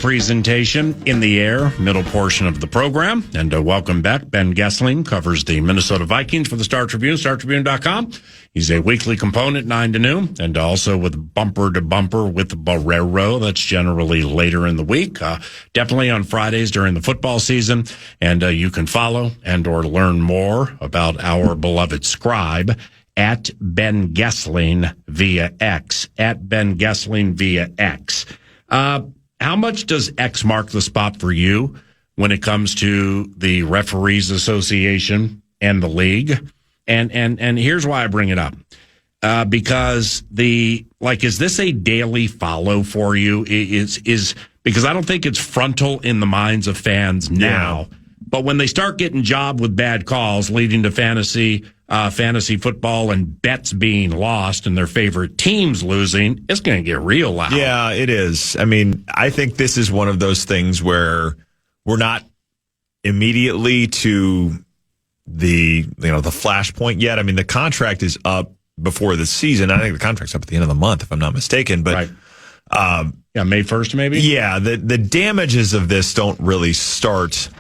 presentation in the air, middle portion of the program. And welcome back. Ben Goessling covers the Minnesota Vikings for the Star Tribune, StarTribune.com. He's a weekly component, 9 to noon, and also with Bumper to Bumper with Barrero. That's generally later in the week, definitely on Fridays during the football season. And you can follow and or learn more about our beloved scribe at Ben Goessling via X, at Ben Goessling via X. How much does X mark the spot for you when it comes to the Referees Association and the league? And here's why I bring it up. Because is this a daily follow for you? Is because I don't think it's frontal in the minds of fans now. Yeah. But when they start getting jobbed with bad calls leading to fantasy football and bets being lost and their favorite teams losing, it's going to get real loud. Yeah, it is. I mean, I think this is one of those things where we're not immediately to the flashpoint yet. I mean, the contract is up before the season. I think the contract's up at the end of the month, if I'm not mistaken. But right. May 1st, maybe? Yeah, the damages of this don't really start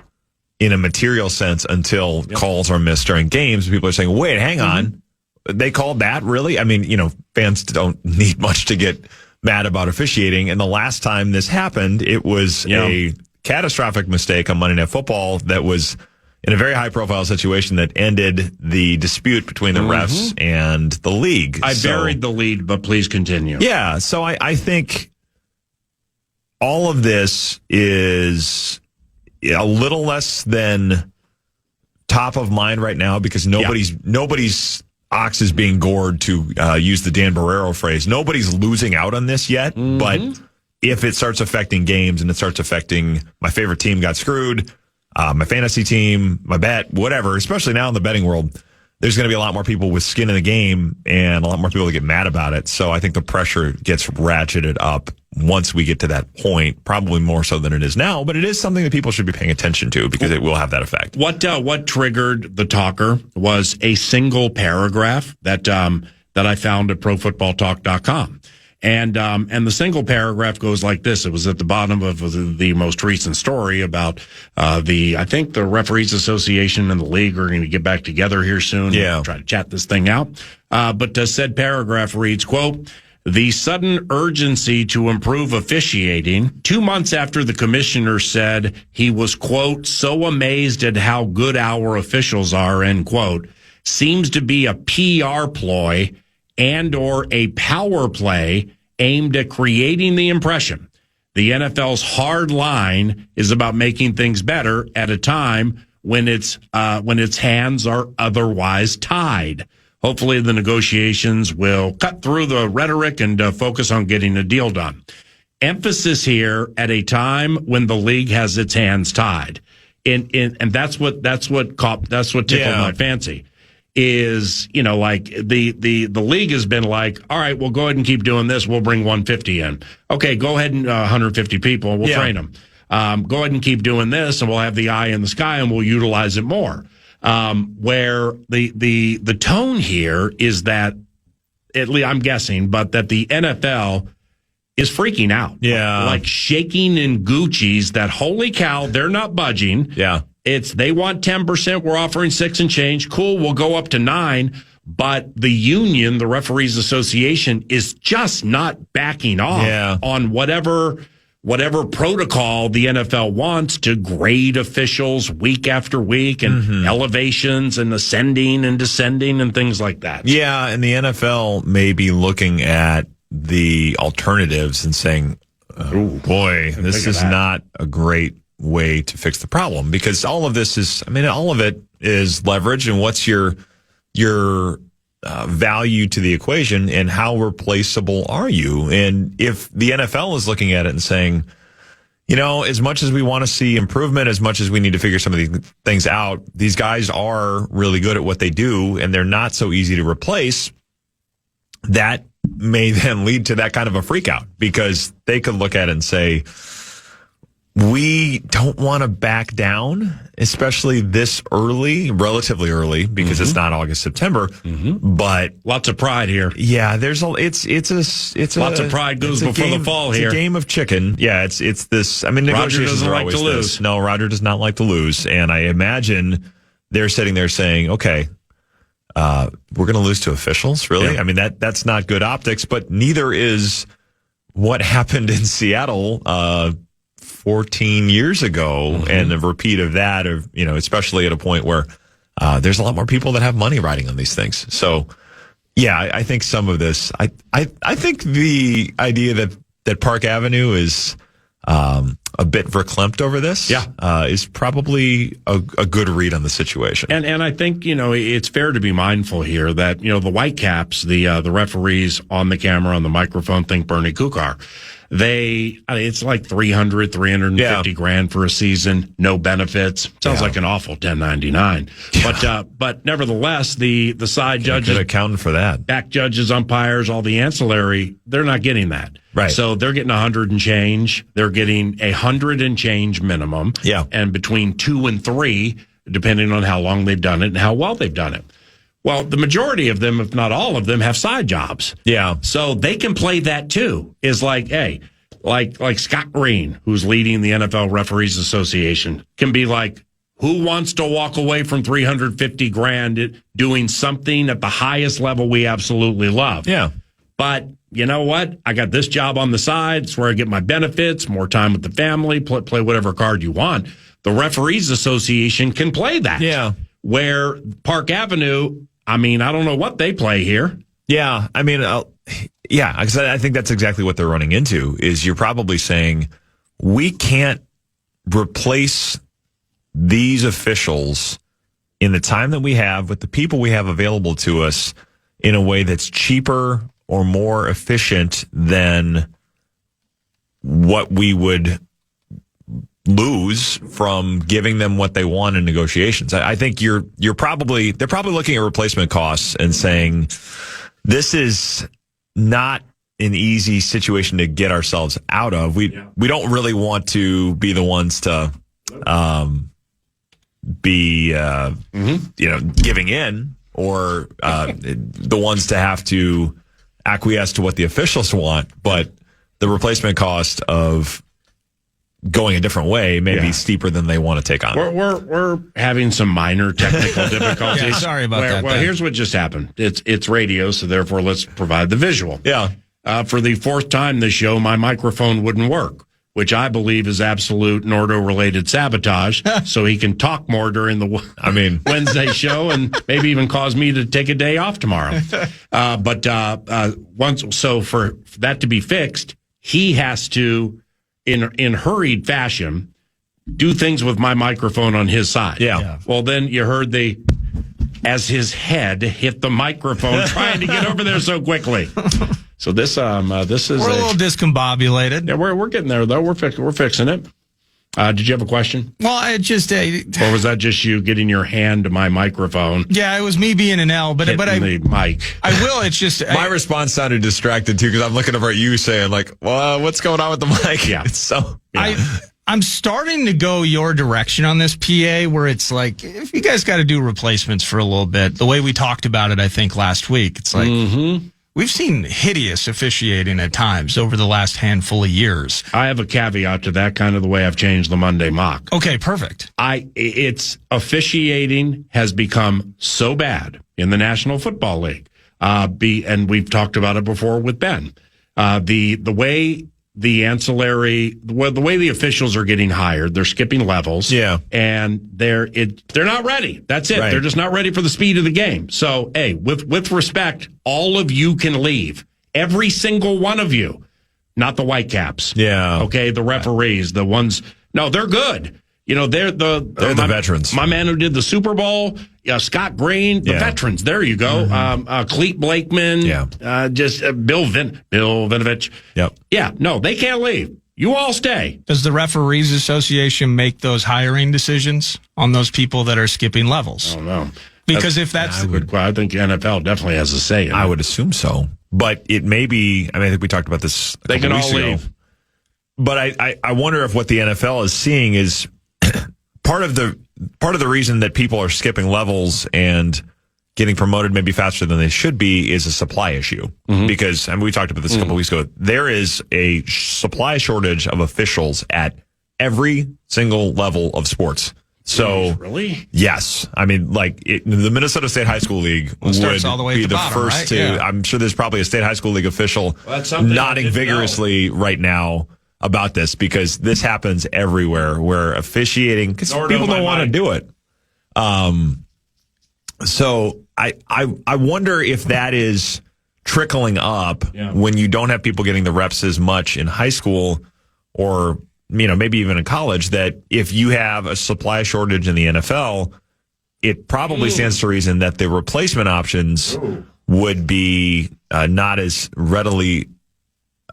in a material sense until calls are missed during games. People are saying, wait, hang on. They called that, really? I mean, fans don't need much to get mad about officiating. And the last time this happened, it was a catastrophic mistake on Monday Night Football that was in a very high-profile situation that ended the dispute between the refs and the league. I buried the lead, but please continue. Yeah, so I think all of this is a little less than top of mind right now because nobody's ox is being gored, to use the Dan Barrero phrase. Nobody's losing out on this yet, but if it starts affecting games and it starts affecting my favorite team got screwed, my fantasy team, my bet, whatever, especially now in the betting world, there's going to be a lot more people with skin in the game and a lot more people that get mad about it. So I think the pressure gets ratcheted up once we get to that point, probably more so than it is now, but it is something that people should be paying attention to because it will have that effect. What triggered the talker was a single paragraph that I found at ProFootballTalk.com. And the single paragraph goes like this. It was at the bottom of the most recent story about, I think the Referees Association and the league are going to get back together here soon. Yeah. Try to chat this thing out. But said paragraph reads, quote, "The sudden urgency to improve officiating 2 months after the commissioner said he was, quote, so amazed at how good our officials are, end quote, seems to be a PR ploy and or a power play aimed at creating the impression the NFL's hard line is about making things better at a time when its hands are otherwise tied. Hopefully the negotiations will cut through the rhetoric and focus on getting a deal done. Emphasis here at a time when the league has its hands tied. And that's what tickled my fancy. Is, the league has been like, all right, we'll go ahead and keep doing this. We'll bring 150 in. Okay, go ahead and 150 people. We'll train them. Go ahead and keep doing this, and we'll have the eye in the sky, and we'll utilize it more. Where the tone here is that, at least I'm guessing, but that the NFL is freaking out. Yeah. Like shaking in Gucci's that, holy cow, they're not budging. Yeah. They want 10%. We're offering 6 and change. Cool. We'll go up to 9. But the union, the Referees Association, is just not backing off on whatever protocol the NFL wants to grade officials week after week and elevations and ascending and descending and things like that. Yeah. And the NFL may be looking at the alternatives and saying, oh, boy, this is not a great way to fix the problem, because all of this is, all of it is leverage, and what's your value to the equation, and how replaceable are you? And if the NFL is looking at it and saying, as much as we want to see improvement, as much as we need to figure some of these things out, these guys are really good at what they do, and they're not so easy to replace, that may then lead to that kind of a freak out, because they could look at it and say, we don't want to back down, especially this early, relatively early, because it's not August, September. But lots of pride here. Yeah, it's lots of pride goes before the fall here. It's a game of chicken. Yeah, it's this. I mean, Roger doesn't like to lose. No, Roger does not like to lose, and I imagine they're sitting there saying, "Okay, we're going to lose to officials." Really? Yeah. I mean, that's not good optics. But neither is what happened in Seattle 14 years ago, and a repeat of that, especially at a point where there's a lot more people that have money riding on these things. So, yeah, I think some of this, I think the idea that Park Avenue is a bit verklempt over this, is probably a good read on the situation. And I think, it's fair to be mindful here that, the Whitecaps, the referees on the camera, on the microphone, think Bernie Kukar. It's like 350 grand for a season, no benefits. Sounds like an awful 1099. But nevertheless, the side judges, good accounting for that. Back judges, umpires, all the ancillary, they're not getting that. Right. So they're getting 100 and change. They're getting 100 and change minimum. Yeah. And between 2 and 3, depending on how long they've done it and how well they've done it. Well, the majority of them, if not all of them, have side jobs. Yeah. So they can play that too. Is like, hey, like Scott Green, who's leading the NFL Referees Association, can be like, who wants to walk away from 350 grand doing something at the highest level we absolutely love? Yeah. But you know what? I got this job on the side. It's where I get my benefits, more time with the family, play whatever card you want. The Referees Association can play that. Yeah. Where Park Avenue, I don't know what they play here. Yeah. Because I think that's exactly what they're running into, is you're probably saying, we can't replace these officials in the time that we have with the people we have available to us in a way that's cheaper or more efficient than what we would lose from giving them what they want in negotiations. I think they're probably looking at replacement costs and saying, this is not an easy situation to get ourselves out of. We don't really want to be the ones to be giving in, or the ones to have to acquiesce to what the officials want. But the replacement cost of going a different way may be steeper than they want to take on. We're having some minor technical difficulties. Yeah, sorry about that. Well, here's what just happened. It's radio, so therefore let's provide the visual. Yeah. For the fourth time this show, my microphone wouldn't work, which I believe is absolute Nordo-related sabotage, so he can talk more during the Wednesday show and maybe even cause me to take a day off tomorrow. So for that to be fixed, he has to, in hurried fashion, do things with my microphone on his side. Yeah. Well, then you heard as his head hit the microphone trying to get over there so quickly. So this is we're a little discombobulated. Yeah, we're getting there though. We're fixing it. Did you have a question? Well, it just or was that just you getting your hand to my microphone? Yeah, it was me being an L, but the mic. I will. It's just my response sounded distracted too, because I'm looking over at you saying like, "Well, what's going on with the mic?" Yeah, it's so. Yeah. I'm starting to go your direction on this, PA, where it's like, if you guys got to do replacements for a little bit, the way we talked about it, I think last week, it's like. We've seen hideous officiating at times over the last handful of years. I have a caveat to that, kind of the way I've changed the Monday mock. Okay, perfect. It's officiating has become so bad in the National Football League. And we've talked about it before with Ben. The way the ancillary, the way the officials are getting hired, they're skipping levels. Yeah. And they're not ready. That's it. Right. They're just not ready for the speed of the game. So, hey, with respect, all of you can leave. Every single one of you. Not the Whitecaps. Yeah. Okay, the referees, the ones. No, they're good. They're the veterans. My man who did the Super Bowl, Scott Green, the veterans. There you go. Cleet Blakeman. Yeah. Bill Vinovich. Yep. Yeah. No, they can't leave. You all stay. Does the Referees Association make those hiring decisions on those people that are skipping levels? I don't know. Because if that's I think NFL definitely has a say in it. I would assume so, but it may be. I think we talked about this. They can all leave. But I wonder if what the NFL is seeing is part of the reason that people are skipping levels and getting promoted maybe faster than they should be is a supply issue. Because, I mean, we talked about this a couple of weeks ago. There is a supply shortage of officials at every single level of sports. So, really? Yes. I mean, like the Minnesota State High School League would all the way be at the bottom, first right? to, Yeah. I'm sure there's probably a State High School League official nodding vigorously right now about this, because this happens everywhere where officiating, because people don't want to do it. So I wonder if that is trickling up when you don't have people getting the reps as much in high school, or maybe even in college, that if you have a supply shortage in the NFL, it probably stands to reason that the replacement options would be not as readily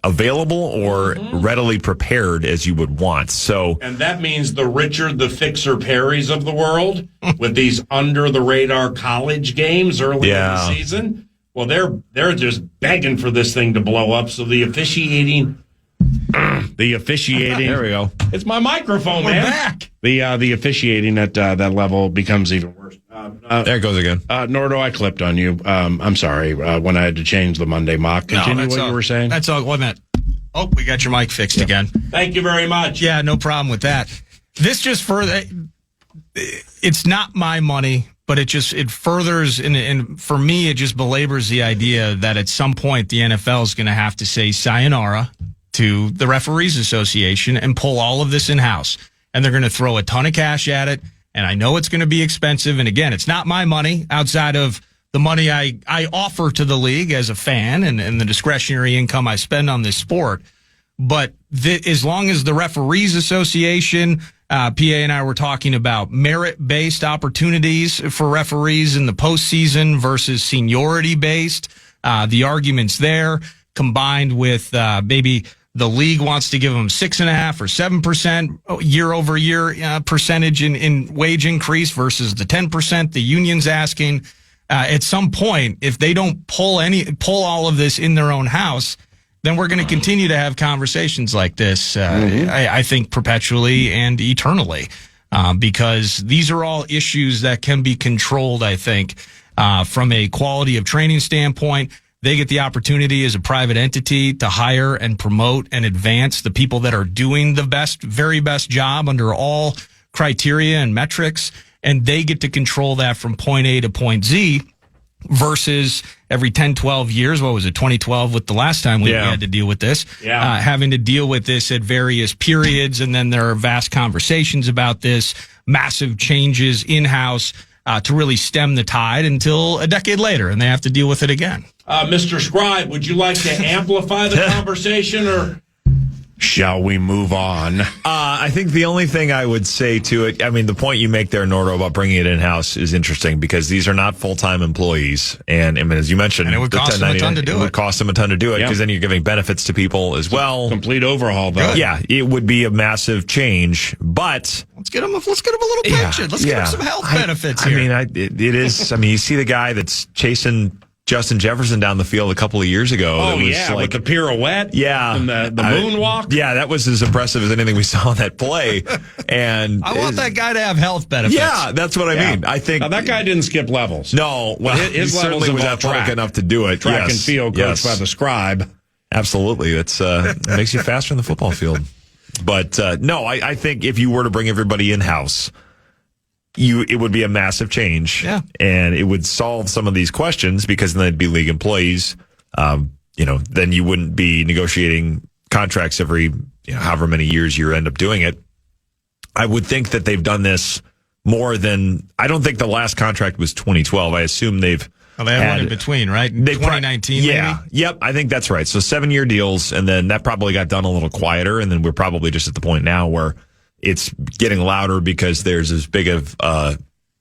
available or readily prepared as you would want. So, and that means the Richard the Fixer Perrys of the world with these under the radar college games early in the season. Well, they're just begging for this thing to blow up. So the officiating. There we go. It's my microphone, man. We're back. The officiating at that level becomes even worse. There it goes again. Nordo, I clipped on you. I'm sorry when I had to change the Monday mock. Continue what you were saying. That's all. 1 minute. Oh, we got your mic fixed again. Thank you very much. Yeah, no problem with that. This just further. It's not my money, but it furthers, and for me, it just belabors the idea that at some point the NFL is going to have to say sayonara to the Referees Association and pull all of this in-house. And they're going to throw a ton of cash at it. And I know it's going to be expensive. And again, it's not my money outside of the money I offer to the league as a fan and the discretionary income I spend on this sport. But as long as the Referees Association, PA and I were talking about merit-based opportunities for referees in the postseason versus seniority-based, the arguments there combined with maybe the league wants to give them 6.5% or 7% year over year percentage in wage increase versus the 10% the union's asking. At some point, if they don't pull all of this in their own house, then we're going to continue to have conversations like this. I think perpetually and eternally, because these are all issues that can be controlled. I think from a quality of training standpoint. They get the opportunity as a private entity to hire and promote and advance the people that are doing the very best job under all criteria and metrics. And they get to control that from point A to point Z versus every 10, 12 years. What was it? 2012 with the last time we had to deal with this, having to deal with this at various periods. And then there are vast conversations about this, massive changes in-house to really stem the tide until a decade later, and they have to deal with it again. Mr. Scribe, would you like to amplify the conversation, or shall we move on? I think the only thing I would say to it, I mean, the point you make there, Nordo, about bringing it in-house is interesting, because these are not full-time employees. And I mean, as you mentioned, and it would cost them a ton to do it. It would cost them a ton to do it, because then you're giving benefits to people as well. Complete overhaul, though. Yeah, it would be a massive change, but let's get them a little pension. Let's get them some health benefits here. I mean, it is. I mean, you see the guy that's chasing Justin Jefferson down the field a couple of years ago. Oh, yeah, with the pirouette. Yeah. And the moonwalk. Yeah, that was as impressive as anything we saw on that play. And I want that guy to have health benefits. Yeah, that's what I mean. I think now, that guy didn't skip levels. No, well, his he certainly was athletic enough to do it. Track and field coached by the Scribe. Absolutely. It's it makes you faster in the football field. But no, I think if you were to bring everybody in-house, it would be a massive change, and it would solve some of these questions, because then they'd be league employees. Then you wouldn't be negotiating contracts every however many years you end up doing it. I would think that they've done this more than. I don't think the last contract was 2012. I assume they've. Well, they had one in between, right? 2019, maybe? Yep, I think that's right. So 7-year deals, and then that probably got done a little quieter, and then we're probably just at the point now where it's getting louder because there's as big of a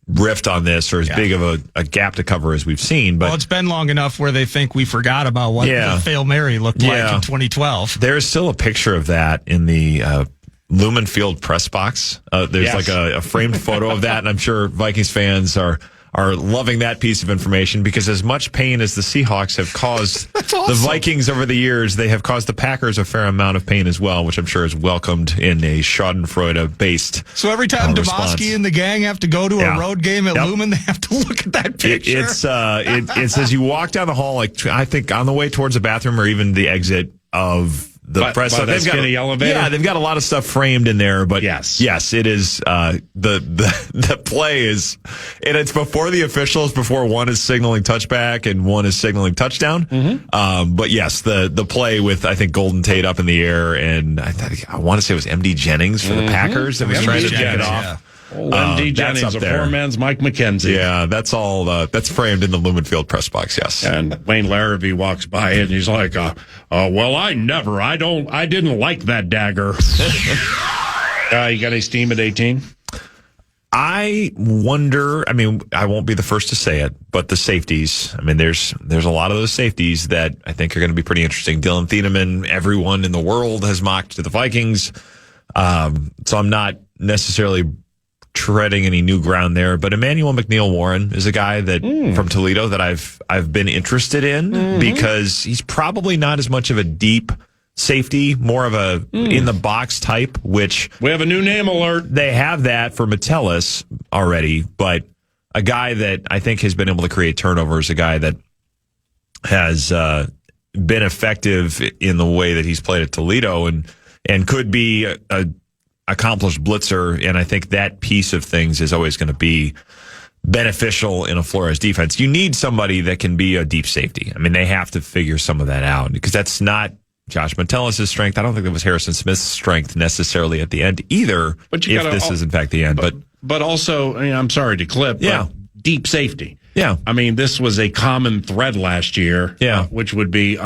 rift on this, or as big of a gap to cover as we've seen. But it's been long enough where they think we forgot about what the Fail Mary looked like in 2012. There's still a picture of that in the Lumen Field press box. There's like a framed photo of that, and I'm sure Vikings fans are are loving that piece of information because as much pain as the Seahawks have caused the Vikings over the years, they have caused the Packers a fair amount of pain as well, which I'm sure is welcomed in a Schadenfreude-based So every time response. Demosky and the gang have to go to a road game at Lumen, they have to look at that picture. It's as you walk down the hall, like I think on the way towards the bathroom or even the exit of the press. By that skinny elevator? Yeah, they've got a lot of stuff framed in there, but yes, it is the play is, and it's before the officials, before one is signaling touchback and one is signaling touchdown. Mm-hmm. But yes, the play with I think Golden Tate up in the air, and I want to say it was MD Jennings for the Packers that was trying to jack it off. Yeah. Old MD Jennings, a poor man's Mike McKenzie. Yeah, that's all. That's framed in the Lumen Field press box. Yes, and Wayne Larrabee walks by and he's like, "Well, I didn't like that dagger." You got any steam at 18? I wonder. I mean, I won't be the first to say it, but the safeties. I mean, there's a lot of those safeties that I think are going to be pretty interesting. Dylan Thieneman, everyone in the world has mocked to the Vikings, so I'm not necessarily treading any new ground there, but Emmanuel McNeil-Warren is a guy that from Toledo that I've been interested in because he's probably not as much of a deep safety, more of a in the box type, which we have a new name alert. They have that for Metellus already, but a guy that I think has been able to create turnovers, a guy that has been effective in the way that he's played at Toledo and could be a accomplished blitzer, and I think that piece of things is always going to be beneficial in a Flores defense. You need somebody that can be a deep safety. I mean, they have to figure some of that out because that's not Josh Metellus' strength. I don't think that was Harrison Smith's strength necessarily at the end either, but if this is in fact the end. But also, I mean, I'm sorry to clip, but deep safety. Yeah. I mean, this was a common thread last year, which would be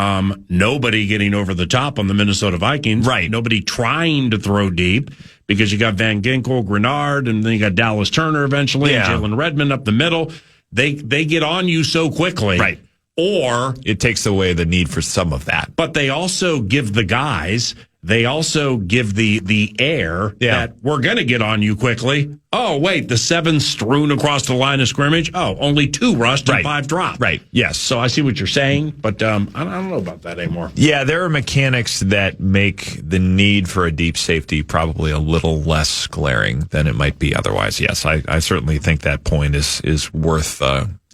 nobody getting over the top on the Minnesota Vikings. Right. Nobody trying to throw deep because you got Van Ginkel, Grenard, and then you got Dallas Turner eventually, and Jalen Redmond up the middle. They get on you so quickly. Right. Or it takes away the need for some of that. But they also give the guys, they also give the air that we're going to get on you quickly. Oh, wait, the 7 strewn across the line of scrimmage. Oh, only 2 rushed and 5 dropped. Right, yes. So I see what you're saying, but I don't know about that anymore. Yeah, there are mechanics that make the need for a deep safety probably a little less glaring than it might be otherwise. Yes, I certainly think that point is worth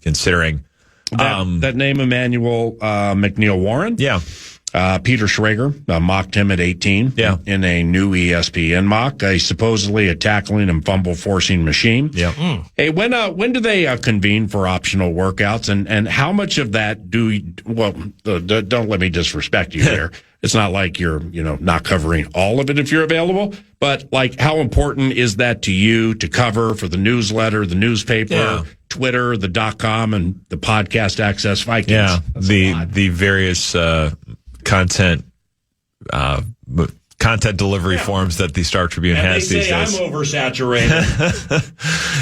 considering. That name, Emmanuel McNeil-Warren? Yeah. Peter Schrager mocked him at 18 in a new ESPN mock. He's supposedly a tackling and fumble forcing machine. Yeah. Hey, when do they convene for optional workouts, and how much of that don't let me disrespect you there. It's not like you're, not covering all of it if you're available, but like how important is that to you to cover for the newsletter, the newspaper, Twitter, the .com, and the podcast Access Vikings? Yeah, the various content delivery forms that the Star Tribune has these days. I'm oversaturated.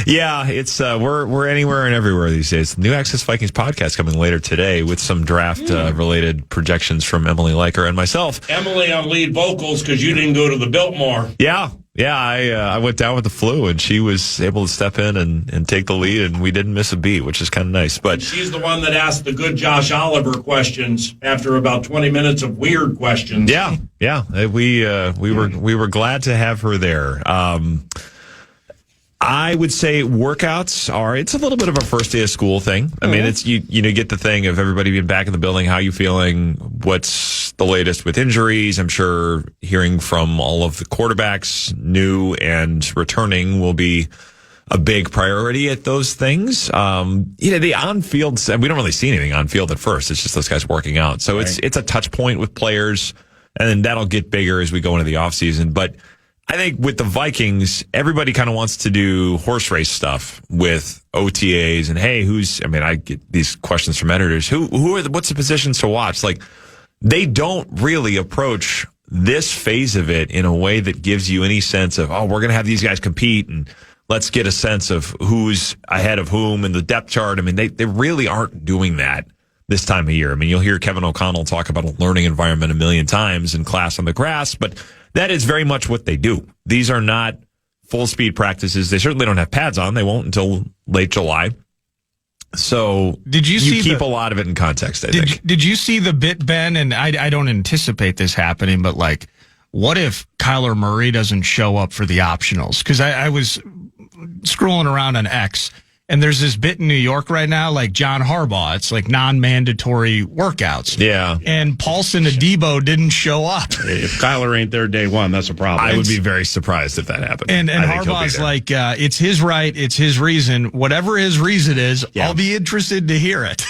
Yeah, it's we're anywhere and everywhere these days. New Access Vikings podcast coming later today with some draft related projections from Emily Leiker and myself. Emily on lead vocals because you didn't go to the Biltmore. Yeah, I went down with the flu, and she was able to step in and take the lead, and we didn't miss a beat, which is kind of nice. But she's the one that asked the good Josh Oliver questions after about 20 minutes of weird questions. Yeah, we were glad to have her there. I would say workouts it's a little bit of a first day of school thing. I mean, it's you get the thing of everybody being back in the building. How you feeling? What's the latest with injuries? I'm sure hearing from all of the quarterbacks, new and returning, will be a big priority at those things. The on-field, we don't really see anything on-field at first. It's just those guys working out. So it's a touch point with players, and then that'll get bigger as we go into the offseason. But I think with the Vikings, everybody kind of wants to do horse race stuff with OTAs and, hey, I get these questions from editors. What's the positions to watch? Like, they don't really approach this phase of it in a way that gives you any sense of, we're going to have these guys compete and let's get a sense of who's ahead of whom in the depth chart. I mean, they really aren't doing that this time of year. I mean, you'll hear Kevin O'Connell talk about a learning environment a million times in Class on the Grass, but that is very much what they do. These are not full speed practices. They certainly don't have pads on. They won't until late July. So did you see keep a lot of it in context, I think. Did you see the bit, Ben? And I don't anticipate this happening, but like, what if Kyler Murray doesn't show up for the optionals? Because I was scrolling around on X, and there's this bit in New York right now, like John Harbaugh. It's like non-mandatory workouts. Yeah. And Paulson Adebo didn't show up. If Kyler ain't there day one, that's a problem. I would be very surprised if that happened. And Harbaugh's like, it's his right, it's his reason. Whatever his reason is, I'll be interested to hear it.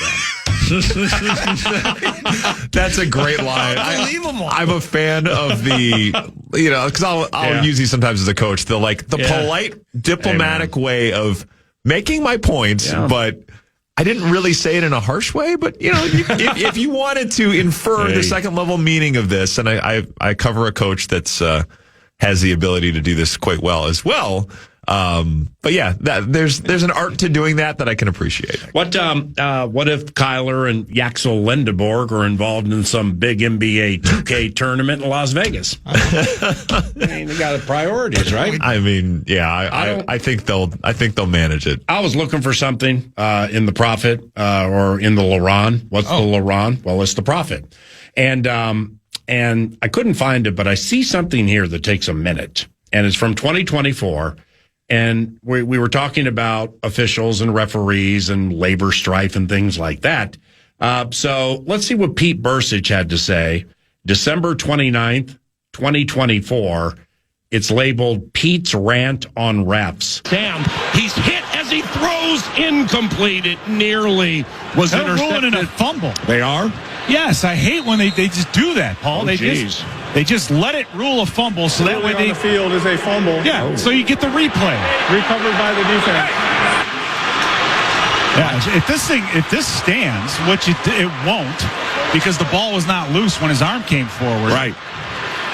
That's a great line. Unbelievable. I'm a fan of the, because I'll use these sometimes as a coach. The polite, diplomatic way of making my points, but I didn't really say it in a harsh way. But if you wanted to infer the second level meaning of this, and I cover a coach that's has the ability to do this quite well as well. But yeah, there's an art to doing that I can appreciate. What if Kyler and Yaxel Lindeborg are involved in some big NBA 2K tournament in Las Vegas? I mean, they got priorities, right? I mean, yeah, I think they'll manage it. I was looking for something in the Prophet or in the Laron. What's the Laron? Well, it's the Prophet, and I couldn't find it, but I see something here that takes a minute, and it's from 2024. And we were talking about officials and referees and labor strife and things like that. So let's see what Pete Burcich had to say. December 29th, 2024. It's labeled Pete's Rant on Refs. Damn, he's hit as he throws incomplete. It nearly was intercepted. They're ruling it a fumble. They are? Yes, I hate when they just do that, Paul. They just let it rule a fumble, so that way on the field is a fumble. Yeah, so you get the replay recovered by the defense. Yeah, if this stands, which it won't, because the ball was not loose when his arm came forward. Right.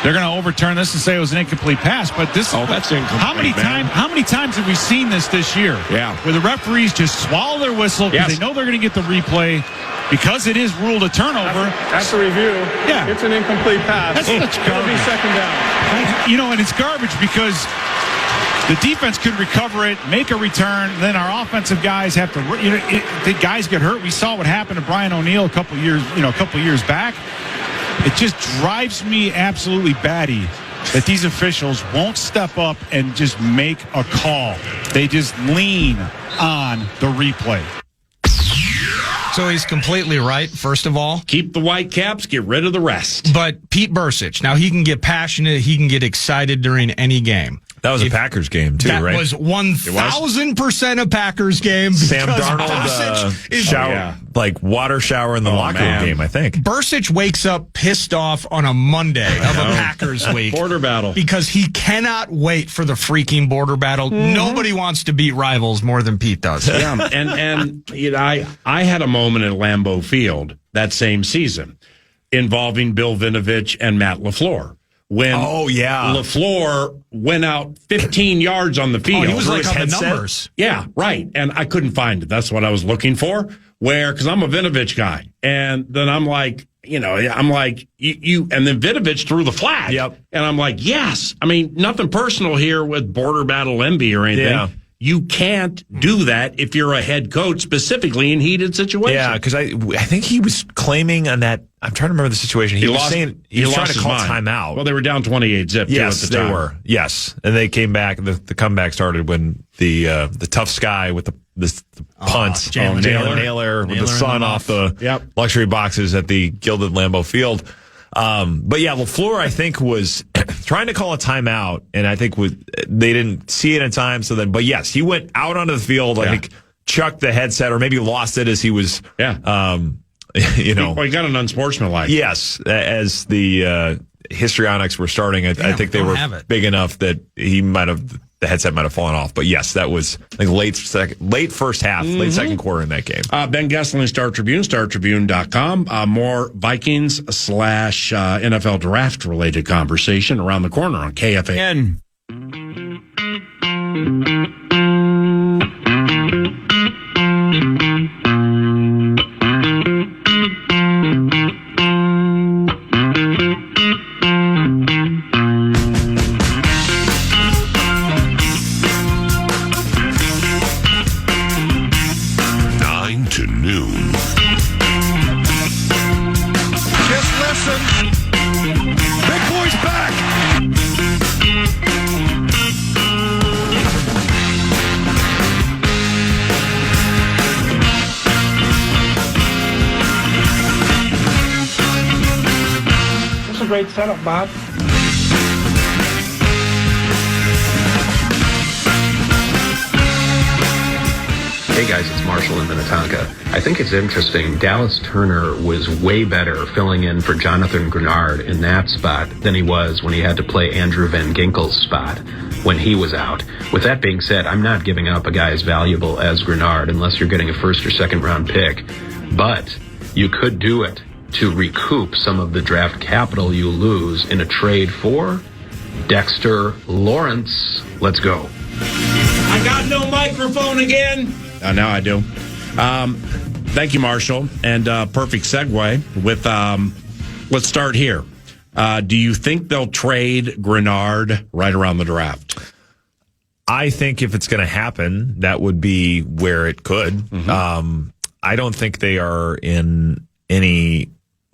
They're going to overturn this and say it was an incomplete pass, but this. Oh, that's incomplete. How many times have we seen this year? Yeah. Where the referees just swallow their whistle because they know they're going to get the replay because it is ruled a turnover. After review, it's an incomplete pass. That's It'll be second down. And it's garbage because the defense could recover it, make a return, then our offensive guys have to. The guys get hurt. We saw what happened to Brian O'Neill a couple years back. It just drives me absolutely batty that these officials won't step up and just make a call. They just lean on the replay. So he's completely right, first of all. Keep the white caps, get rid of the rest. But Pete Burcich, now he can get passionate, he can get excited during any game. That was a Packers game, too, right? That was 1,000% a Packers game. Sam Darnold, water shower in the locker room game, I think. Burcich wakes up pissed off on a Monday of a Packers week. Border battle. Because he cannot wait for the freaking border battle. Mm-hmm. Nobody wants to beat rivals more than Pete does. Yeah, and I had a moment at Lambeau Field that same season involving Bill Vinovich and Matt LaFleur. When LaFleur went out 15 yards on the field. He was like on the numbers. Yeah, right. And I couldn't find it. That's what I was looking for. Because I'm a Vinovich guy. And then I'm like, and then Vinovich threw the flag. Yep. And I'm like, yes. I mean, nothing personal here with border battle envy or anything. Yeah. You can't do that if you're a head coach, specifically in heated situations. Yeah, because I think he was claiming on that. I'm trying to remember the situation. He was saying he was trying to call timeout. Well, they were down 28-0. Yes, at the time. They were. Yes, and they came back. The comeback started when the tough sky with the punts, Naylor with the sun off the luxury boxes at the gilded Lambeau Field. But yeah, LaFleur, I think, was trying to call a timeout, and I think they didn't see it in time. But yes, he went out onto the field. I think chucked the headset, or maybe lost it as he was. He got an unsportsmanlike. Yes, as the histrionics were starting, I think they were big enough that the headset might have fallen off. But yes, that was late first half, late second quarter in that game. Ben Goessling, Star Tribune, StarTribune.com. More Vikings / NFL draft related conversation around the corner on KFAN. 9 to noon. Just listen. Big boy's back. That's a great setup, Bob. Hey guys, it's Marshall in Minnetonka. I think it's interesting. Dallas Turner was way better filling in for Jonathan Grenard in that spot than he was when he had to play Andrew Van Ginkel's spot when he was out. With that being said, I'm not giving up a guy as valuable as Grenard unless you're getting a first or second round pick. But you could do it to recoup some of the draft capital you lose in a trade for Dexter Lawrence. Let's go. I got no microphone again. Now I do. Thank you, Marshall. And perfect segue with, let's start here. Do you think they'll trade Grenard right around the draft? I think if it's going to happen, that would be where it could. Mm-hmm. I don't think they are in any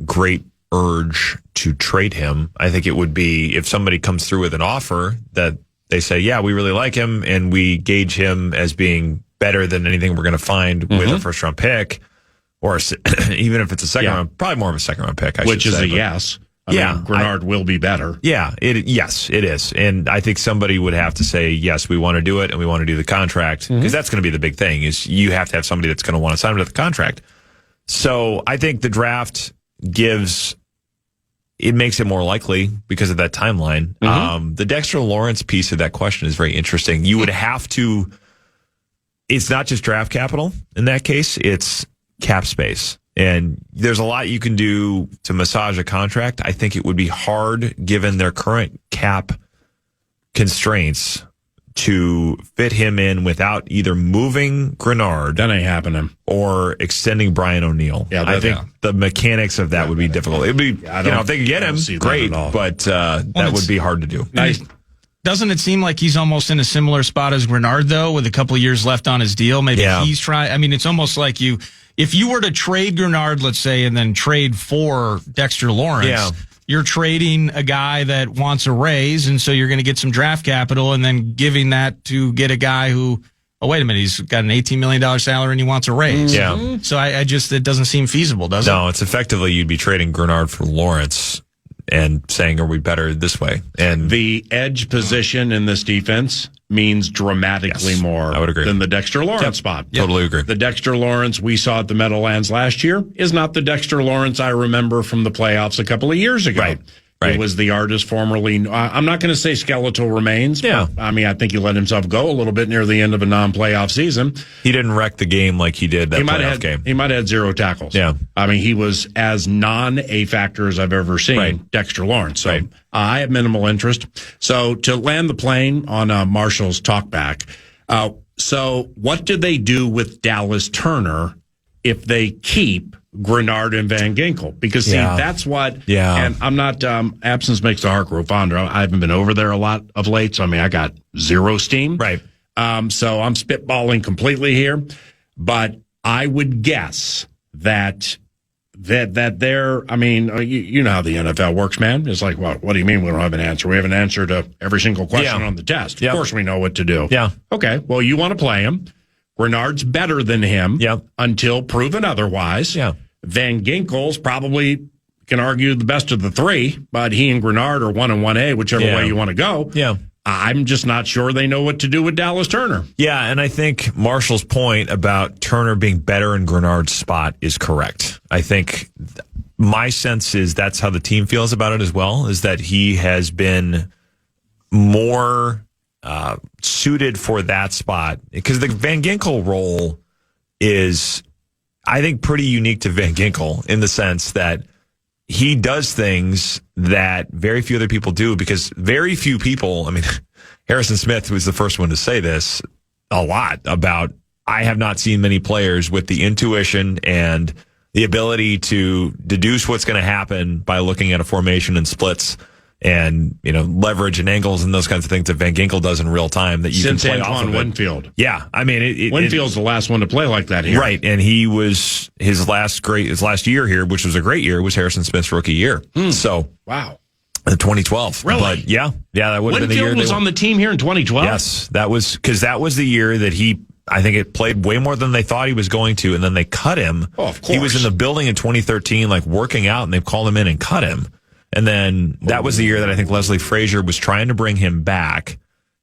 great urge to trade him. I think it would be if somebody comes through with an offer that they say, yeah, we really like him and we gauge him as being better than anything we're going to find with a first round pick, or even if it's a second round, probably more of a second round pick, which is a yes. I mean, Grenard will be better. Yeah, yes, it is. And I think somebody would have to say, yes, we want to do it and we want to do the contract, because that's going to be the big thing is you have to have somebody that's going to want to sign to the contract. So I think the draft makes it more likely because of that timeline. The Dexter Lawrence piece of that question is very interesting. You would have to, it's not just draft capital in that case, it's cap space. And there's a lot you can do to massage a contract. I think it would be hard, given their current cap constraints, to fit him in without either moving Grenard. That ain't happening. Or extending Brian O'Neill. Yeah, I think the mechanics of that would be difficult. It'd be, if they could get him, great, but that would be hard to do. Nice. Doesn't it seem like he's almost in a similar spot as Grenard, though, with a couple of years left on his deal? Maybe he's trying. I mean, it's almost like if you were to trade Grenard, let's say, and then trade for Dexter Lawrence, you're trading a guy that wants a raise, and so you're going to get some draft capital, and then giving that to get a guy who, oh, wait a minute, he's got an $18 million salary and he wants a raise. Yeah. So I just, it doesn't seem feasible, does it? No, it's effectively you'd be trading Grenard for Lawrence and saying, are we better this way? And the edge position in this defense means dramatically more I would agree. Than the Dexter Lawrence spot. Totally agree. The Dexter Lawrence we saw at the Meadowlands last year is not the Dexter Lawrence I remember from the playoffs a couple of years ago. Right. It was the artist formerly, I'm not going to say skeletal remains. Yeah. But, I mean, I think he let himself go a little bit near the end of a non-playoff season. He didn't wreck the game like he did that playoff game. He might have had 0 tackles. Yeah. I mean, he was as non-A factor as I've ever seen, Dexter Lawrence. So I have minimal interest. So to land the plane on Marshall's talkback, so what do they do with Dallas Turner if they keep Grenard and Van Ginkel? Because see, that's what, and I'm not, absence makes the heart grow fonder. I haven't been over there a lot of late. So, I mean, I got 0 steam. Right. So I'm spitballing completely here, but I would guess that they're, I mean, you know how the NFL works, man. It's like, what do you mean we don't have an answer? We have an answer to every single question on the test. Of course we know what to do. Yeah. Okay. Well, you want to play him. Grenard's better than him until proven otherwise. Yeah. Van Ginkel's probably can argue the best of the three, but he and Grenard are 1 and 1A, whichever way you want to go. Yeah. I'm just not sure they know what to do with Dallas Turner. Yeah, and I think Marshall's point about Turner being better in Grenard's spot is correct. I think my sense is that's how the team feels about it as well, is that he has been more suited for that spot, because the Van Ginkel role is, I think, pretty unique to Van Ginkel in the sense that he does things that very few other people do, because very few people, I mean, Harrison Smith was the first one to say this a lot about, I have not seen many players with the intuition and the ability to deduce what's going to happen by looking at a formation and splits and leverage and angles and those kinds of things that Van Ginkel does in real time that you Since can play Antoine off of Winfield. Yeah, I mean, Winfield's the last one to play like that here, right? And he was his last year here, which was a great year, was Harrison Smith's rookie year. So wow, 2012, really? But yeah, that would have been the year. Winfield was on the team here in 2012. Yes, that was the year that I think it played way more than they thought he was going to, and then they cut him. Oh, of course. He was in the building in 2013, like working out, and they called him in and cut him. And then that was the year that I think Leslie Frazier was trying to bring him back,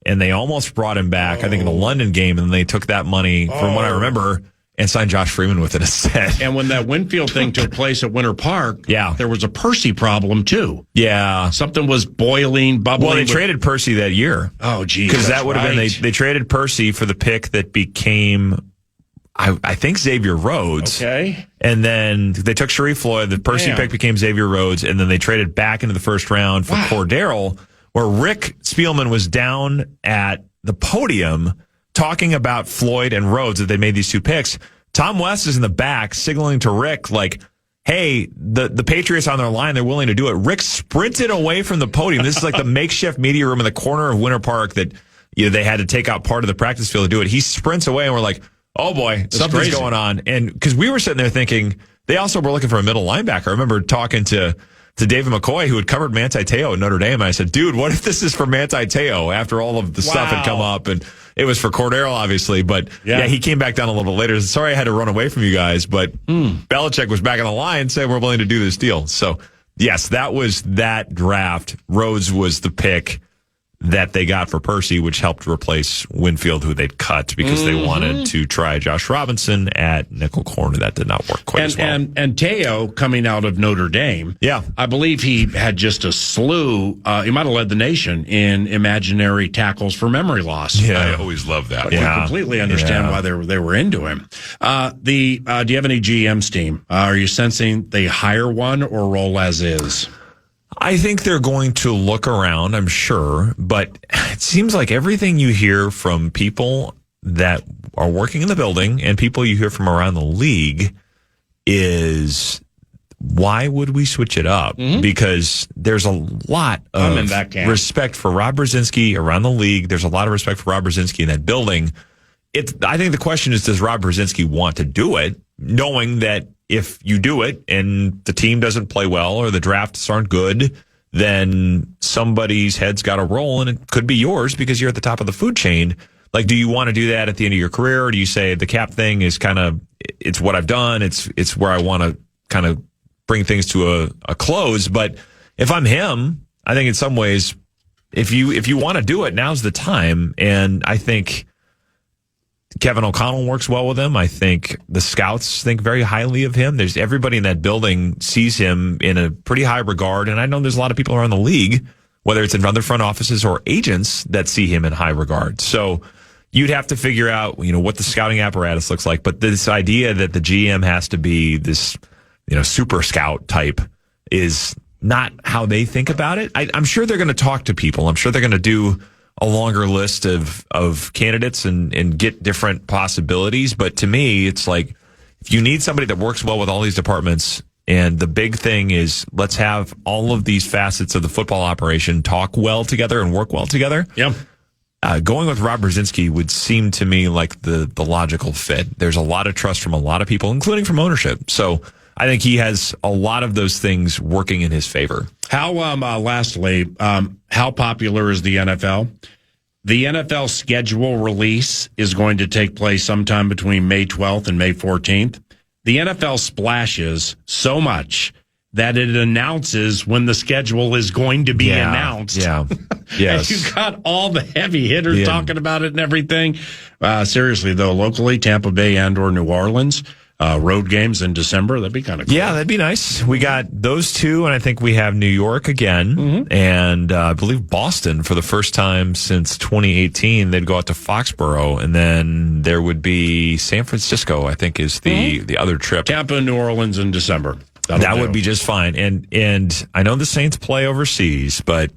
and they almost brought him back, I think, in the London game, and then they took that money, from what I remember, and signed Josh Freeman with it instead. And when that Winfield thing took place at Winter Park, there was a Percy problem, too. Yeah. Something was boiling, bubbling. Well, they traded Percy that year. Oh, geez. Because that would have been, they traded Percy for the pick that became, I think, Xavier Rhodes. Okay. And then they took Sharif Floyd. The Percy pick became Xavier Rhodes. And then they traded back into the first round for Cordero, where Rick Spielman was down at the podium talking about Floyd and Rhodes, that they made these two picks. Tom West is in the back signaling to Rick, like, hey, the Patriots on their line, they're willing to do it. Rick sprinted away from the podium. This is like the makeshift media room in the corner of Winter Park that they had to take out part of the practice field to do it. He sprints away, and we're like, oh boy, something's going on. And because we were sitting there thinking, they also were looking for a middle linebacker. I remember talking to David McCoy, who had covered Manti Te'o at Notre Dame. And I said, dude, what if this is for Manti Te'o after all of the stuff had come up? And it was for Cordero, obviously. But he came back down a little bit later. Sorry I had to run away from you guys. But Belichick was back on the line saying we're willing to do this deal. So, yes, that was that draft. Rhodes was the pick that they got for Percy, which helped replace Winfield, who they'd cut because they wanted to try Josh Robinson at nickel corner. That did not work quite as well. And Teo, coming out of Notre Dame, I believe he had just a slew. He might have led the nation in imaginary tackles for memory loss. Yeah, I always love that. But we completely understand why they were into him. Do you have any GM's team? Are you sensing they hire one or roll as is? I think they're going to look around, I'm sure, but it seems like everything you hear from people that are working in the building and people you hear from around the league is, why would we switch it up? Because there's a lot of respect for Rob Brzezinski around the league. There's a lot of respect for Rob Brzezinski in that building. I think the question is, does Rob Brzezinski want to do it, knowing that if you do it and the team doesn't play well or the drafts aren't good, then somebody's head's got to roll, and it could be yours because you're at the top of the food chain. Like, do you want to do that at the end of your career, or do you say the cap thing is kind of, it's what I've done, it's where I want to kind of bring things to a close? But if I'm him, I think in some ways, if you want to do it, now's the time. And I think Kevin O'Connell works well with him. I think the scouts think very highly of him. There's everybody in that building sees him in a pretty high regard. And I know there's a lot of people around the league, whether it's in other front offices or agents, that see him in high regard. So you'd have to figure out, what the scouting apparatus looks like. But this idea that the GM has to be this, super scout type is not how they think about it. I'm sure they're going to talk to people. I'm sure they're going to do a longer list of candidates and get different possibilities. But to me, it's like, if you need somebody that works well with all these departments, and the big thing is, let's have all of these facets of the football operation talk well together and work well together. Going with Rob Brzezinski would seem to me like the logical fit. There's a lot of trust from a lot of people, including from ownership. So I think he has a lot of those things working in his favor. Lastly, how popular is the NFL? The NFL schedule release is going to take place sometime between May 12th and May 14th. The NFL splashes so much that it announces when the schedule is going to be announced. Yes. And you got all the heavy hitters talking about it and everything. Seriously, though, locally, Tampa Bay and or New Orleans, road games in December. That'd be kind of cool. Yeah, that'd be nice. We got those two, and I think we have New York again, and I believe Boston for the first time since 2018. They'd go out to Foxborough, and then there would be San Francisco, I think, is the other trip. Tampa and New Orleans in December. That would be just fine. And I know the Saints play overseas, but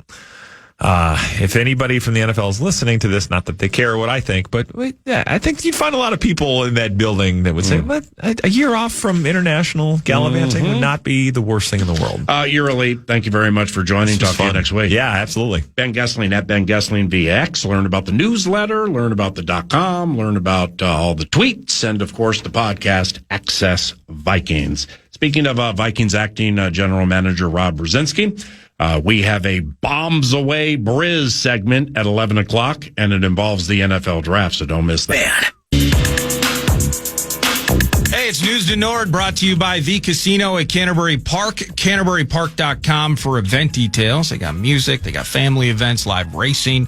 if anybody from the NFL is listening to this, not that they care what I think, but yeah, I think you'd find a lot of people in that building that would say, a year off from international gallivanting would not be the worst thing in the world. You're elite. Thank you very much for joining. Talk to you next week. Yeah, absolutely. Ben Goessling at Ben Goessling VX. Learn about the newsletter, learn about the .com, learn about all the tweets, and of course the podcast Access Vikings. Speaking of Vikings acting general manager Rob Brzezinski, we have a Bombs Away Briz segment at 11 o'clock, and it involves the NFL draft, so don't miss that. Hey, it's News to Nord, brought to you by The Casino at Canterbury Park, CanterburyPark.com for event details. They got music, they got family events, live racing,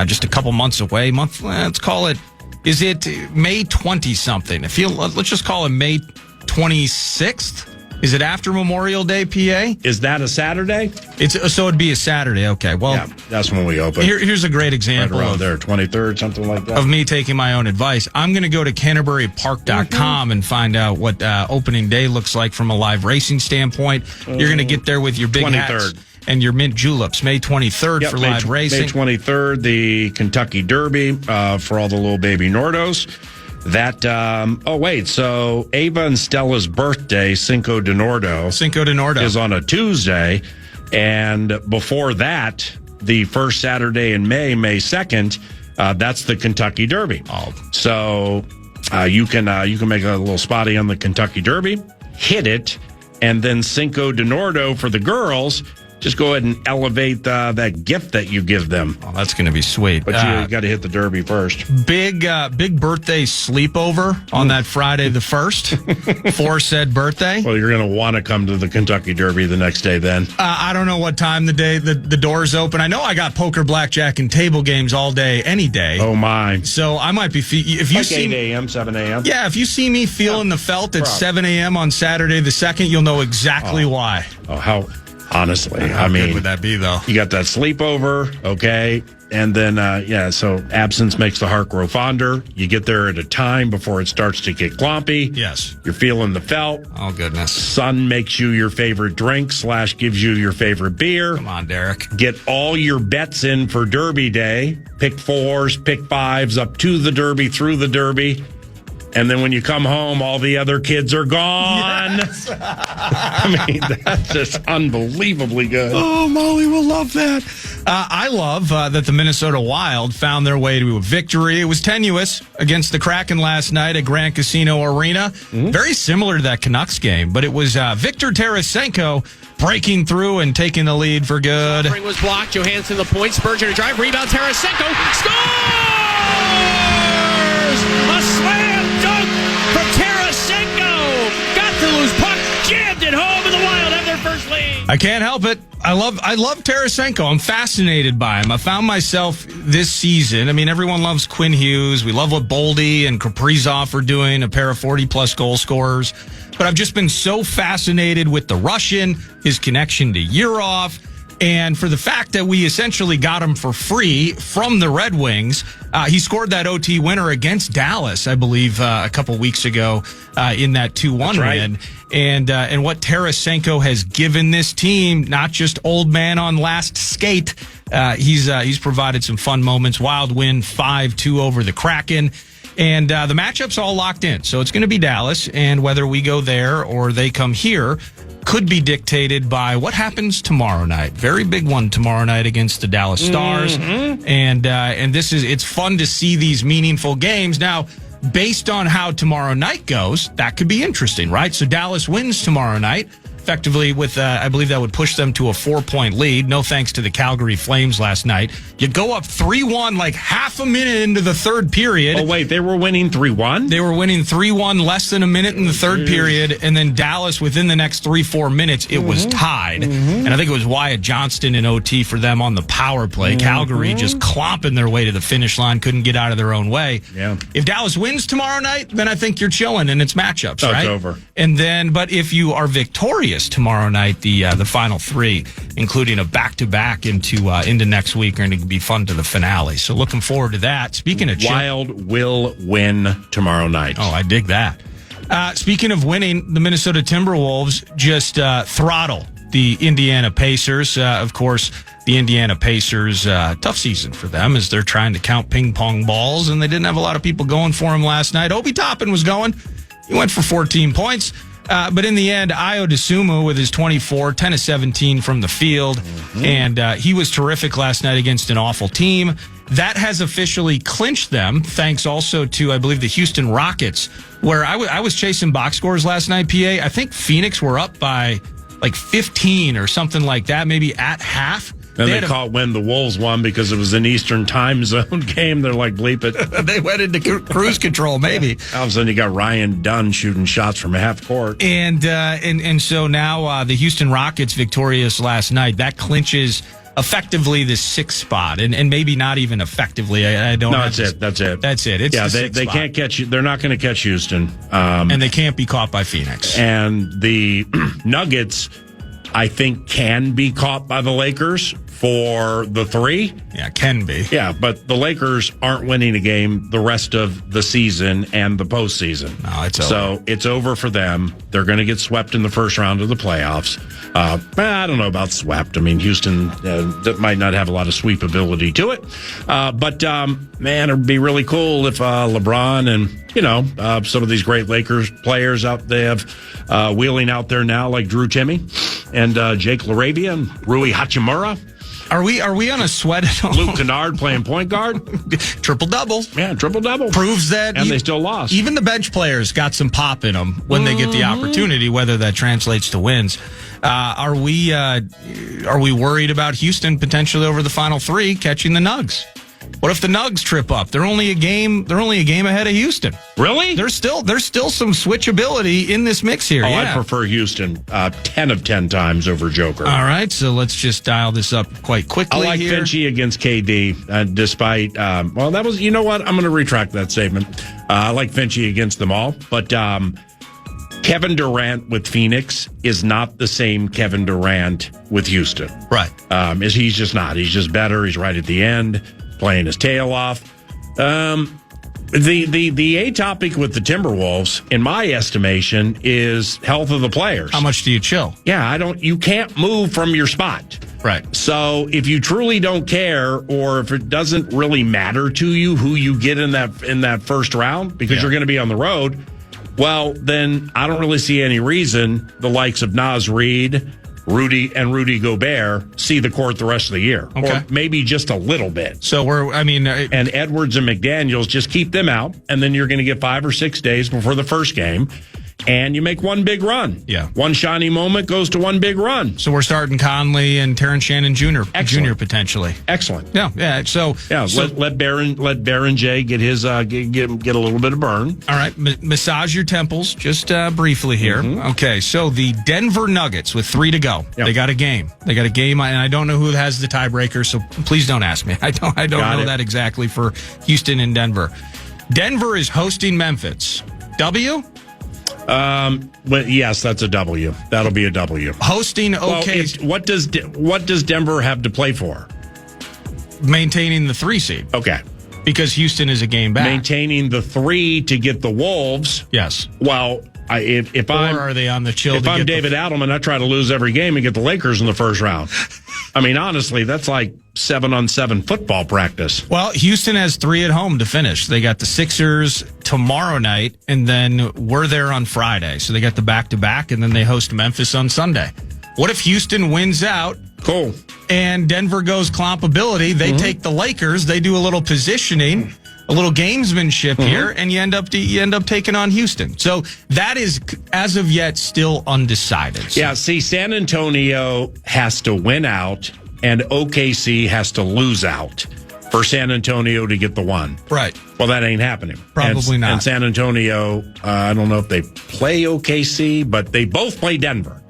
just a couple months away. Let's call it, is it May 20-something? Let's just call it May 26th. Is it after Memorial Day, PA? Is that a Saturday? So it'd be a Saturday. Okay, well, yeah, that's when we open. Here's a great example right around there, 23rd, something like that. Of me taking my own advice. I'm going to go to CanterburyPark.com and find out what opening day looks like from a live racing standpoint. You're going to get there with your big 23rd. hats and your mint juleps. May 23rd for live racing. May 23rd, the Kentucky Derby for all the little baby Nordos. That, so Ava and Stella's birthday, Cinco de Nordo, is on a Tuesday. And before that, the first Saturday in May 2nd, that's the Kentucky Derby. Oh. So you can make a little spotty on the Kentucky Derby, hit it, and then Cinco de Nordo for the girls. Just go ahead and elevate that gift that you give them. Oh, that's going to be sweet. But you got to hit the Derby first. Big birthday sleepover on that Friday the 1st for said birthday. Well, you're going to want to come to the Kentucky Derby the next day then. I don't know what time the doors open. I know I got poker, blackjack, and table games all day, any day. Oh, my. So I might be... if you like see 8 a.m., 7 a.m.? Yeah, if you see me feeling the felt at 7 a.m. on Saturday the 2nd, you'll know exactly why. Oh, how... Honestly, how good would that be, though? You got that sleepover, okay? And then, so absence makes the heart grow fonder. You get there at a time before it starts to get glompy. Yes. You're feeling the felt. Oh, goodness. Sun makes you your favorite drink / gives you your favorite beer. Come on, Derek. Get all your bets in for Derby Day. Pick 4s, pick 5s, up to the Derby, through the Derby. And then when you come home, all the other kids are gone. Yes. I mean, that's just unbelievably good. Oh, Molly will love that. I love that the Minnesota Wild found their way to a victory. It was tenuous against the Kraken last night at Grand Casino Arena. Mm-hmm. Very similar to that Canucks game, but it was Victor Tarasenko breaking through and taking the lead for good. Offering was blocked. Johansson the point. Spurgeon a drive. Rebound. Tarasenko scores! A slam dunk from Tarasenko. Got the loose puck. Jammed it home, and the Wild have their first lead. I can't help it. I love Tarasenko. I'm fascinated by him. I found myself this season. I mean, everyone loves Quinn Hughes. We love what Boldy and Kaprizov are doing, a pair of 40-plus goal scorers. But I've just been so fascinated with the Russian, his connection to Yurov, and for the fact that we essentially got him for free from the Red Wings. He scored that OT winner against Dallas, I believe, a couple weeks ago in that 2-1 win. And what Tarasenko has given this team, not just old man on last skate, he's provided some fun moments. Wild win 5-2 over the Kraken. And the matchup's all locked in. So it's going to be Dallas, and whether we go there or they come here could be dictated by what happens tomorrow night. Very big one tomorrow night against the Dallas Stars. Mm-hmm. And it's fun to see these meaningful games. Now, based on how tomorrow night goes, that could be interesting, right? So Dallas wins tomorrow night. Effectively with, I believe that would push them to a 4-point lead. No thanks to the Calgary Flames last night. You go up 3-1 like half a minute into the third period. Oh, wait, they were winning 3-1? They were winning 3-1 less than a minute in the third period. And then Dallas, within the next 3-4 minutes, it was tied. Mm-hmm. And I think it was Wyatt Johnston in OT for them on the power play. Mm-hmm. Calgary just clomping their way to the finish line, couldn't get out of their own way. Yeah. If Dallas wins tomorrow night, then I think you're chilling and it's matchups, right? It's over. And then, but if you are victorious tomorrow night, the final three, including a back-to-back into next week, are going to be fun to the finale. So looking forward to that. Speaking of Wild will win tomorrow night. Oh, I dig that. Speaking of winning, the Minnesota Timberwolves just throttle the Indiana Pacers. Of course, the Indiana Pacers, tough season for them as they're trying to count ping pong balls, and they didn't have a lot of people going for them last night. Obi Toppin was going. He went for 14 points. But in the end, Ayo Dosunmu with his 24, 10 of 17 from the field. And he was terrific last night against an awful team. That has officially clinched them, thanks also to, I believe, the Houston Rockets, where I was chasing box scores last night, PA. I think Phoenix were up by like 15 or something like that, maybe at half. And they caught when the Wolves won because it was an Eastern time zone game. They're like, bleep it. They went into cruise control, maybe. All of a sudden, you got Ryan Dunn shooting shots from half court. And so now the Houston Rockets victorious last night. That clinches effectively the 6th spot, and maybe not even effectively. I don't. No, that's it. It's they can't catch you. They're not going to catch Houston, and they can't be caught by Phoenix. And the Nuggets, I think, can be caught by the Lakers for the 3. Yeah, can be. Yeah, but the Lakers aren't winning a game the rest of the season and the postseason. No, it's over. So it's over for them. They're going to get swept in the first round of the playoffs. I don't know about swept. I mean, Houston that might not have a lot of sweepability to it. But man, it'd be really cool if LeBron and, some of these great Lakers players out there wheeling out there now like Drew Timme and Jake LaRavia and Rui Hachimura. Are we on a sweat at all? Luke Kennard playing point guard. Triple-double. Yeah, triple-double. Proves that. And they still lost. Even the bench players got some pop in them when they get the opportunity, whether that translates to wins. Are we worried about Houston potentially over the final 3 catching the Nugs? What if the Nugs trip up? They're only a game ahead of Houston. Really? There's still some switchability in this mix here. Oh, yeah. I prefer Houston 10 of 10 times over Joker. All right, so let's just dial this up quite quickly. I like here. Finchie against KD, despite that was, you know what? I'm going to retract that statement. I like Finchie against them all, but Kevin Durant with Phoenix is not the same Kevin Durant with Houston. Right. He's just not. He's just better. He's right at the end, playing his tail off. The A topic with the Timberwolves, in my estimation, is health of the players. How much do you chill? Yeah, you can't move from your spot. Right. So if you truly don't care, or if it doesn't really matter to you who you get in that first round, because you're going to be on the road, well, then I don't really see any reason the likes of Naz Reid, Rudy Gobert see the court the rest of the year. Okay. Or maybe just a little bit. So and Edwards and McDaniels, just keep them out, and then you're going to get 5 or 6 days before the first game, and you make one big run. Yeah. One shiny moment goes to one big run. So we're starting Conley and Terrence Shannon Jr. Potentially. Excellent. Yeah. So let Baron J get his get a little bit of burn. All right, massage your temples just briefly here. Mm-hmm. Okay, so the Denver Nuggets with 3 to go. Yep. They got a game, and I don't know who has the tiebreaker, so please don't ask me. I don't know that exactly for Houston and Denver. Denver is hosting Memphis. W? But yes, that's a W. That'll be a W. Hosting OKC. Well, what does Denver have to play for? Maintaining the 3 seed. Okay. Because Houston is a game back. Maintaining the 3 to get the Wolves. Yes. Well, are they on the chill? If I'm David Adelman, I try to lose every game and get the Lakers in the first round. I mean, honestly, that's like 7-on-7 football practice. Well, Houston has 3 at home to finish. They got the Sixers tomorrow night, and then we're there on Friday. So they got the back-to-back, and then they host Memphis on Sunday. What if Houston wins out? Cool. And Denver goes clompability. They take the Lakers. They do a little positioning, a little gamesmanship here, and you end up taking on Houston. So that is, as of yet, still undecided. So. Yeah, see, San Antonio has to win out, and OKC has to lose out for San Antonio to get the 1. Right. Well, that ain't happening. Probably not. And San Antonio, I don't know if they play OKC, but they both play Denver.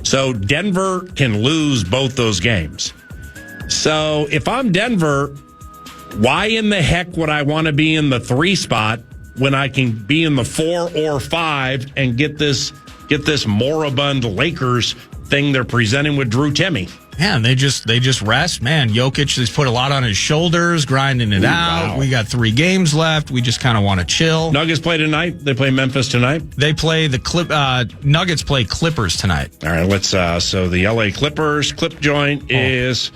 So Denver can lose both those games. So if I'm Denver, why in the heck would I want to be in the 3 spot when I can be in the 4 or 5 and get this moribund Lakers thing they're presenting with Drew Timme? Man, they just rest. Man, Jokic has put a lot on his shoulders, grinding it out. Wow. We got 3 games left. We just kind of want to chill. Nuggets play tonight. They play Memphis tonight. They play Nuggets play Clippers tonight. All right, let's. So the LA Clippers clip joint is.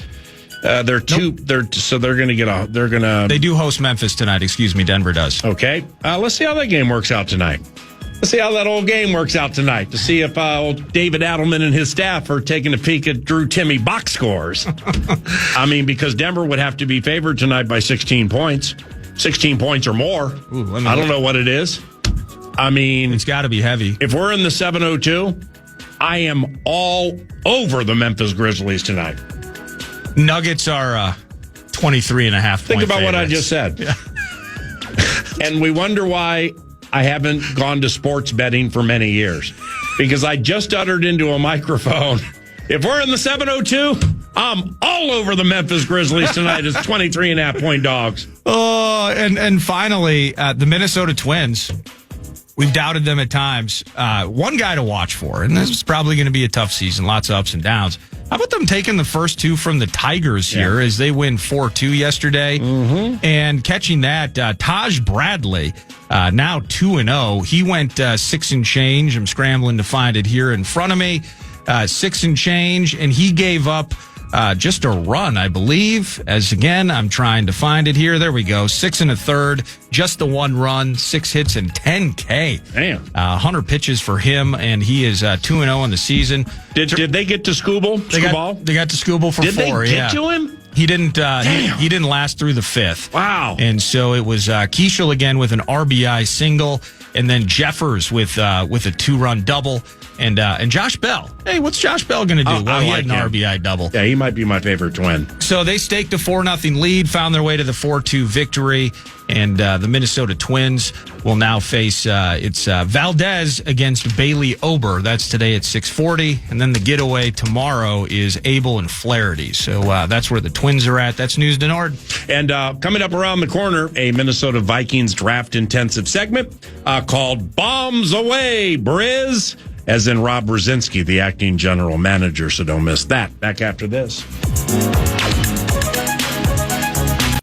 They're two. Nope. They're going to get a. They're going to. They do host Memphis tonight. Excuse me, Denver does. Okay. Let's see how that game works out tonight. Let's see how that old game works out tonight to see if old David Adelman and his staff are taking a peek at Drew Timmy box scores. I mean, because Denver would have to be favored tonight by 16 points. 16 points or more. Ooh, I don't know what it is. I mean, it's got to be heavy. If we're in the 702, I am all over the Memphis Grizzlies tonight. Nuggets are 23.5 Think about favorites. what I just said. Yeah. And we wonder why I haven't gone to sports betting for many years. Because I just uttered into a microphone, if we're in the 702, I'm all over the Memphis Grizzlies tonight as 23.5 point dogs. Oh, and finally, the Minnesota Twins. We've doubted them at times. One guy to watch for, and this is probably going to be a tough season, lots of ups and downs. How about them taking the first 2 from the Tigers here as they win 4-2 yesterday? Mm-hmm. And catching that, Taj Bradley, now 2-0. He went 6 and change. I'm scrambling to find it here in front of me. 6 and change, and he gave up just a run, I believe. As again, I'm trying to find it here. There we go. 6 1/3, just the 1 run, 6 hits and 10 K. Damn. 100 pitches for him, and he is 2-0 in the season. Did they get to Skubal? They got to Skubal for 4. Did they get to him? He didn't. He didn't last through the 5th. Wow. And so it was Keishel again with an RBI single, and then Jeffers with a 2-run double. And Josh Bell. Hey, what's Josh Bell going to do? Well, he had an RBI double. Yeah, he might be my favorite Twin. So they staked a 4-0 lead, found their way to the 4-2 victory, and the Minnesota Twins will now face it's Valdez against Bailey Ober. That's today at 6:40, and then the getaway tomorrow is Abel and Flaherty. So that's where the Twins are at. That's News to Nord. And coming up around the corner, a Minnesota Vikings draft-intensive segment called Bombs Away, Briz, as in Rob Brzezinski, the acting general manager, so don't miss that. Back after this.